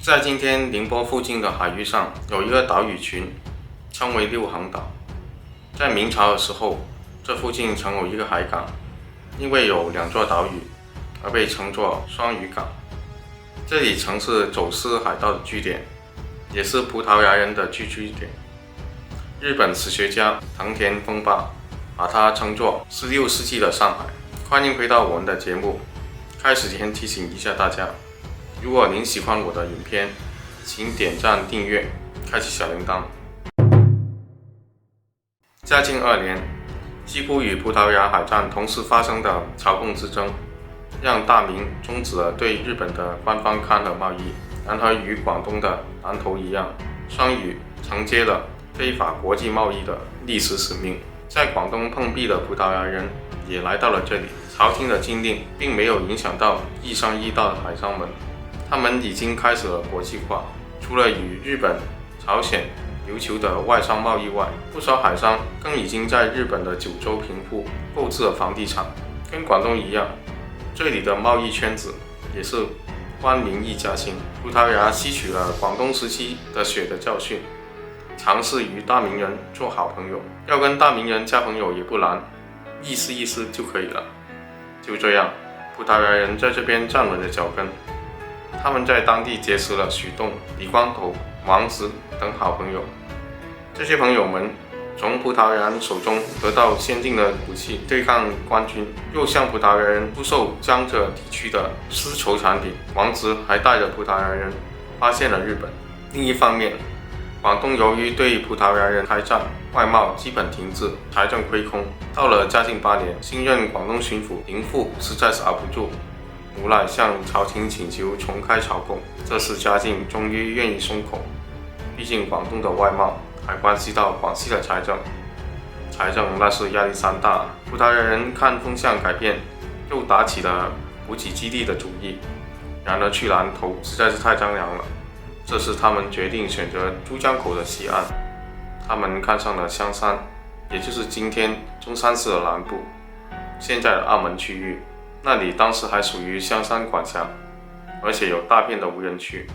在今天宁波附近的海域上，有一个岛屿群，称为六行岛。在明朝的时候，这附近曾有一个海港，因为有2座岛屿，而被称作双屿港。这里曾是走私海盗的据点，也是葡萄牙人的聚居点。日本史学家藤田丰八把它称作16世纪的上海。欢迎回到我们的节目。开始前提醒一下大家，如果您喜欢我的影片，请点赞、订阅、开启小铃铛。嘉靖2年，几乎与葡萄牙海战同时发生的朝贡之争，让大明终止了对日本的官方勘和贸易。然而与广东的南投一样，双屿承接了非法国际贸易的历史使命。在广东碰壁的葡萄牙人也来到了这里，朝廷的禁令并没有影响到一商一道的海商们，他们已经开始了国际化。除了与日本、朝鲜、琉球的外商贸易外，不少海商更已经在日本的九州平户购置了房地产。跟广东一样，这里的贸易圈子也是官民一家亲。葡萄牙吸取了广东时期的血的教训，尝试与大明人做好朋友。要跟大明人交朋友也不难，意思意思就可以了。就这样，葡萄牙人在这边站稳了脚跟。他们在当地结识了许栋、李光头、王直等好朋友。这些朋友们从葡萄牙人手中得到先进的武器对抗官军，又向葡萄牙人出售江浙地区的丝绸产品。王直还带着葡萄牙人发现了日本。另一方面，广东由于对葡萄牙人开战，外贸基本停滞，财政亏空。到了嘉靖8年，新任广东巡抚林富实在是熬不住，无奈向朝廷请求重开朝贡。这时嘉靖终于愿意松口，毕竟广东的外贸还关系到广西的财政那是压力山大。葡萄牙人看风向改变，又打起了补给基地的主意。然而去南头实在是太张扬了，这时他们决定选择珠江口的西岸。他们看上了香山，也就是今天中山市的南部，现在的澳门区域。那里当时还属于香山管辖，而且有大片的无人区。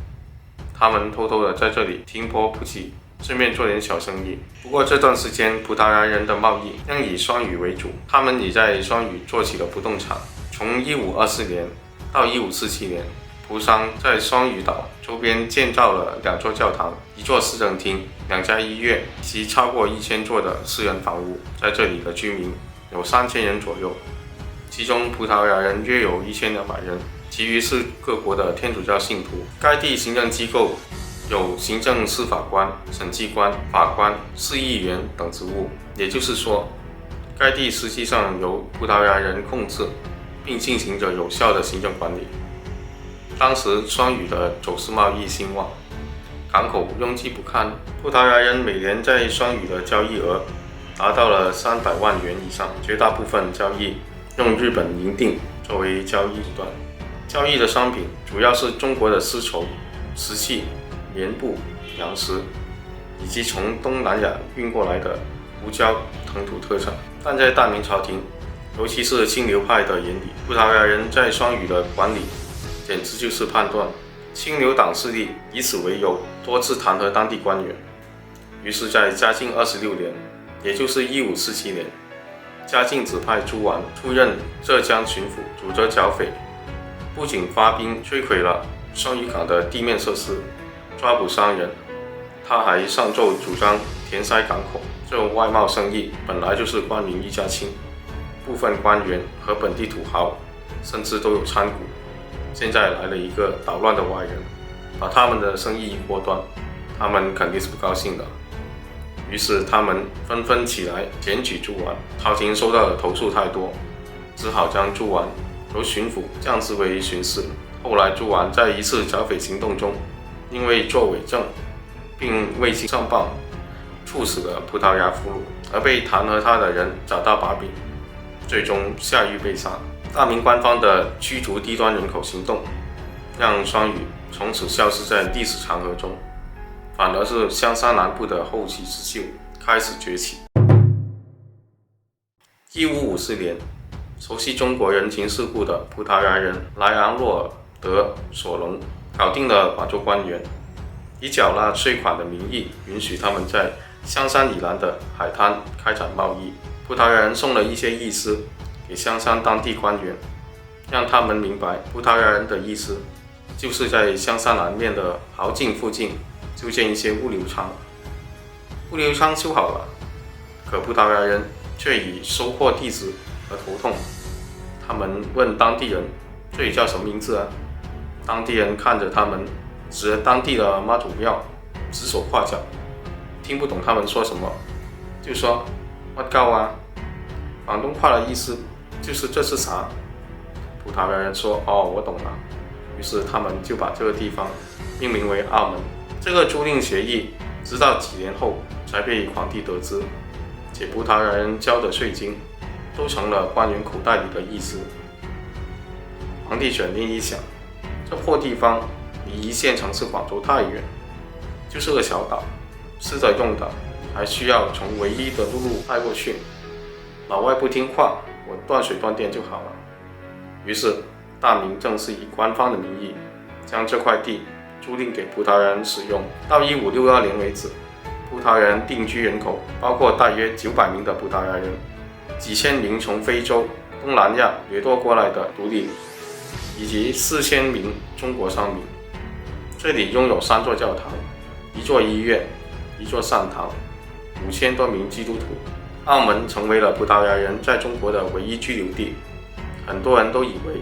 他们偷偷的在这里停泊补给，顺便做点小生意。不过这段时间葡萄牙人的贸易仍以双屿为主，他们也在双屿做起了不动产。从1524年到1547年，葡商在双屿岛周边建造了2座教堂、1座市政厅、2家医院及超过1000座的私人房屋。在这里的居民有3000人左右，其中葡萄牙人约有1200人，其余是各国的天主教信徒。该地行政机构有行政司法官、审计官、法官、市议员等职务，也就是说，该地实际上由葡萄牙人控制，并进行着有效的行政管理。当时双屿的走私贸易兴旺，港口拥挤不堪，葡萄牙人每年在双屿的交易额达到了300万元以上，绝大部分交易用日本银锭作为交易手段。交易的商品主要是中国的丝绸、瓷器、棉布、粮食，以及从东南亚运过来的胡椒、藤土特产。但在大明朝廷，尤其是清流派的眼里，葡萄牙人在双屿的管理简直就是叛乱。清流党势力以此为由，多次弹劾当地官员。于是在嘉靖26年，也就是1547年，嘉靖指派朱绾出任浙江巡抚，主责剿匪。不仅发兵摧毁了双屿港的地面设施，抓捕商人，他还上奏主张填塞港口。这种外贸生意本来就是官民一家亲，部分官员和本地土豪甚至都有参股。现在来了一个捣乱的外人，把他们的生意一锅端，他们肯定是不高兴的。于是他们纷纷起来检举朱绾。朝廷收到的投诉太多，只好将朱绾由巡抚降职为巡视。后来朱绾在一次剿匪行动中，因为作伪证并未经上报，处死了葡萄牙俘虏，而被弹劾他的人找到把柄，最终下狱被杀。大明官方的驱逐低端人口行动，让双屿从此消失在历史长河中，反而是香山南部的后起之秀开始崛起。1554年，熟悉中国人情世故的葡萄牙人莱昂诺尔德索隆搞定了广州官员，以缴纳税款的名义，允许他们在香山以南的海滩开展贸易。葡萄牙人送了一些意思给香山当地官员，让他们明白葡萄牙人的意思就是在香山南面的豪径附近修建一些物流仓。物流仓修好了，可葡萄牙人却以收货地址而头痛。他们问当地人：“这里叫什么名字啊？”当地人看着他们，指着当地的妈祖庙，指手画脚，听不懂他们说什么，就说“What go啊”。广东话的意思就是这是啥？葡萄牙人说：“哦，我懂了。”于是他们就把这个地方命名为澳门。这个租赁协议直到几年后才被皇帝得知，且葡萄牙人交的税金都成了官员口袋里的意思。皇帝选定一想，这破地方离一线城市广州太远，就是个小岛，吃着用的还需要从唯一的陆带过去。老外不听话，我断水断电就好了。于是大明正式以官方的名义将这块地租赁给葡萄牙人使用。到1562年为止，葡萄牙人定居人口包括大约900名的葡萄牙人，几千名从非洲、东南亚掠夺过来的奴隶，以及4000名中国商民。这里拥有3座教堂、1座医院、1座善堂、5000多名基督徒。澳门成为了葡萄牙人在中国的唯一居留地。很多人都以为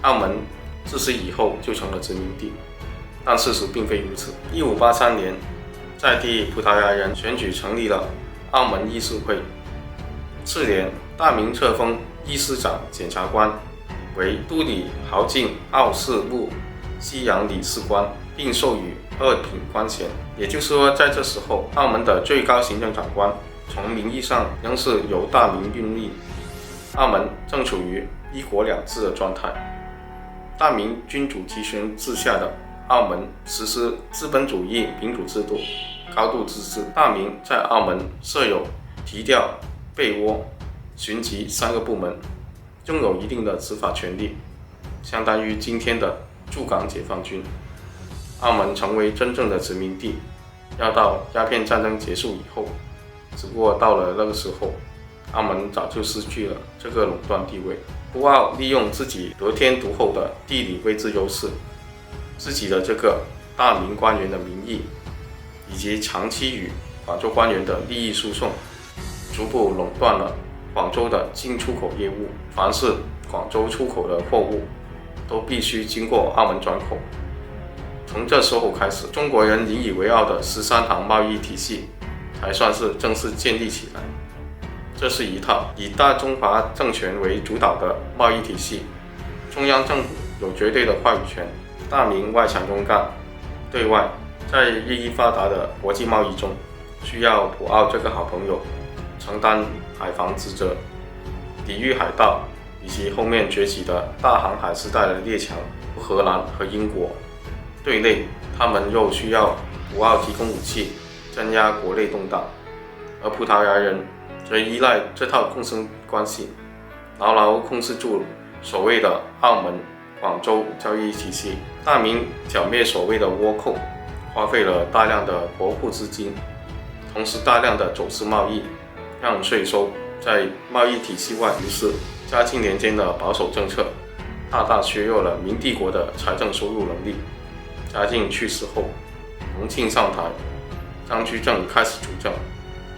澳门自此以后就成了殖民地，但事实并非如此。1583年，在地葡萄牙人选举成立了澳门议事会。次年，大明册封议事长检察官为都理豪径澳事务西洋理事官，并授予2品官衔。也就是说，在这时候，澳门的最高行政长官从名义上仍是由大明运历。澳门正处于一国两制的状态。大明君主集权制下的澳门实施资本主义民主制度，高度自治。大明在澳门设有提调、备窝、巡缉3个部门，拥有一定的执法权力，相当于今天的驻港解放军。澳门成为真正的殖民地，要到鸦片战争结束以后。只不过到了那个时候，澳门早就失去了这个垄断地位。葡澳利用自己得天独厚的地理位置优势，自己的这个大明官员的名义，以及长期与广州官员的利益输送，逐步垄断了广州的进出口业务。凡是广州出口的货物，都必须经过澳门转口。从这时候开始，中国人引以为傲的13行贸易体系才算是正式建立起来。这是一套以大中华政权为主导的贸易体系，中央政府有绝对的话语权，大明外强中干。对外，在日益发达的国际贸易中，需要葡澳这个好朋友承担海防职责，抵御海盗以及后面崛起的大航海时代的列强荷兰和英国。对内，他们又需要葡澳提供武器，镇压国内动荡，而葡萄牙人则依赖这套共生关系，牢牢控制住所谓的澳门、广州交易体系。大明剿灭所谓的倭寇，花费了大量的国库资金，同时大量的走私贸易，让税收在贸易体系外流失。嘉靖年间的保守政策，大大削弱了明帝国的财政收入能力。嘉靖去世后，隆庆上台，张居正开始主政，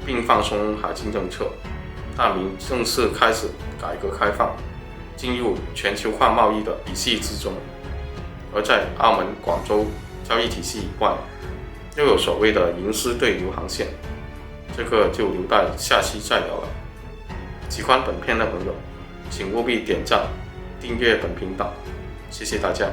并放松海禁政策，大明正式开始改革开放，进入全球化贸易的体系之中。而在澳门、广州交易体系以外，又有所谓的营私对流航线，这个就留待下期再聊了。喜欢本片的朋友，请务必点赞、订阅本频道，谢谢大家。